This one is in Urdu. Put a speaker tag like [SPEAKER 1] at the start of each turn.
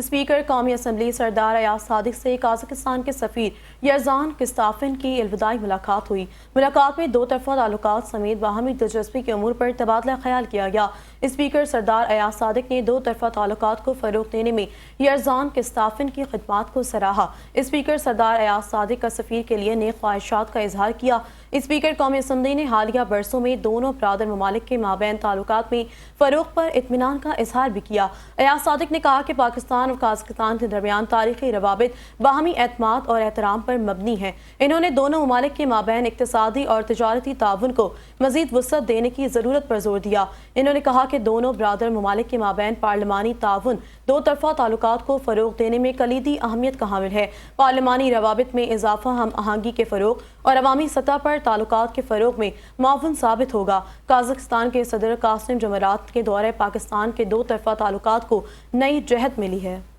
[SPEAKER 1] اسپیکر قومی اسمبلی سردار ایاز صادق سے قازقستان کے سفیر یرزان قسطافن کی الوداعی ملاقات ہوئی۔ ملاقات میں دو طرفہ تعلقات سمیت باہمی دلچسپی کے امور پر تبادلہ خیال کیا گیا۔ اسپیکر سردار ایاز صادق نے دو طرفہ تعلقات کو فروغ دینے میں یرزان قسطافن کی خدمات کو سراہا۔ اسپیکر سردار ایاز صادق کا سفیر کے لیے نیک خواہشات کا اظہار کیا۔ اسپیکر قومی اسمبلی نے حالیہ برسوں میں دونوں برادر ممالک کے مابین تعلقات میں فروغ پر اطمینان کا اظہار بھی کیا۔ ایاز صادق نے کہا کہ پاکستان اور قازقستان کے درمیان تاریخی روابط باہمی اعتماد اور احترام پر مبنی ہیں۔ انہوں نے دونوں ممالک کے مابین اقتصادی اور تجارتی تعاون کو مزید وسعت دینے کی ضرورت پر زور دیا۔ انہوں نے کہا کہ دونوں برادر ممالک کے مابین پارلیمانی تعاون دو طرفہ تعلقات کو فروغ دینے میں کلیدی اہمیت کا حامل ہے۔ پارلیمانی روابط میں اضافہ ہم آہنگی کے فروغ اور عوامی سطح پر تعلقات کے فروغ میں معاون ثابت ہوگا۔ قازقستان کے صدر قاسم جمعرات کے دورہ پاکستان کے دو طرفہ تعلقات کو نئی جہت ملی ہے۔